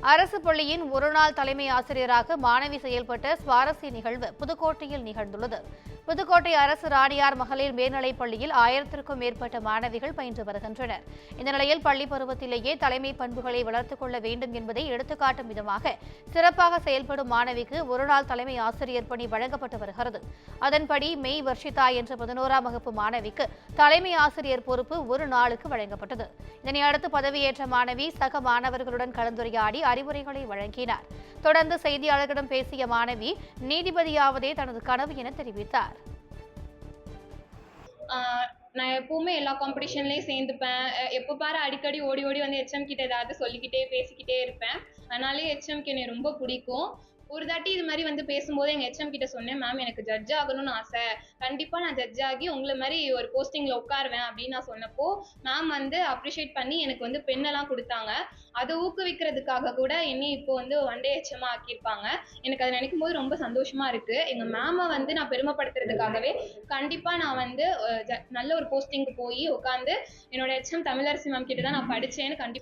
அரசு பள்ளியின் ஒருநாள் தலைமை ஆசிரியராக மாணவி செயல்பட்ட சுவாரஸ்ய நிகழ்வு புதுக்கோட்டையில் நிகழ்ந்துள்ளது. புதுக்கோட்டை அரசு ராணியார் மகளிர் மேல்நிலைப் பள்ளியில் 1000க்கும் மேற்பட்ட மாணவிகள் பயின்று வருகின்றனர். இந்த நிலையில் பள்ளி பருவத்திலேயே தலைமை பண்புகளை வளர்த்துக் கொள்ள வேண்டும் என்பதை எடுத்துக்காட்டும் விதமாக சிறப்பாக செயல்படும் மாணவிக்கு ஒருநாள் தலைமை ஆசிரியர் பணி வழங்கப்பட்டு வருகிறது. அதன்படி மெய் வர்ஷிதா என்ற 11ஆம் வகுப்பு மாணவிக்கு தலைமை ஆசிரியர் பொறுப்பு ஒரு நாளுக்கு வழங்கப்பட்டது. இதனையடுத்து பதவியேற்ற மாணவி சக மாணவர்களுடன் கலந்துரையாடி அறிவுரைகளை வழங்கினார். தொடர்ந்து செய்தியாளர்களிடம் பேசிய மாணவி நீதிபதியாவதே தனது கனவு என தெரிவித்தார். நான் எப்பவுமே எல்லா காம்படிஷன்லயும் சேர்ந்துப்பேன். எப்போ பாரு அடிக்கடி ஓடி ஓடி வந்து ஹெச்எம் கிட்ட ஏதாவது சொல்லிக்கிட்டே பேசிக்கிட்டே இருப்பேன். அதனாலே ஹெச்எம்க்கு என்னை ரொம்ப பிடிக்கும். ஒரு தாட்டி இது மாதிரி வந்து பேசும்போது எங்கள் ஹெச்எம் கிட்ட சொன்னேன், மேம் எனக்கு ஜட்ஜ் ஆகணும்னு ஆசை, கண்டிப்பாக நான் ஜட்ஜ் ஆகி உங்களை மாதிரி ஒரு போஸ்டிங்கில் உட்காருவேன் அப்படின்னு நான் சொன்னப்போ மேம் வந்து அப்ரிஷியேட் பண்ணி எனக்கு வந்து பெண்ணெல்லாம் கொடுத்தாங்க. அதை ஊக்குவிக்கிறதுக்காக கூட என்னை இப்போ வந்து ஒன் டே ஹெச்எம்மாக ஆக்கியிருப்பாங்க. எனக்கு அதை நினைக்கும் போது ரொம்ப சந்தோஷமா இருக்கு. எங்கள் மேமை வந்து நான் பெருமைப்படுத்துறதுக்காகவே கண்டிப்பாக நான் வந்து நல்ல ஒரு போஸ்டிங்க்கு போய் உட்காந்து என்னோட ஹெச்எம் தமிழரசி மேம் கிட்ட தான் நான் படித்தேன்னு கண்டிப்பாக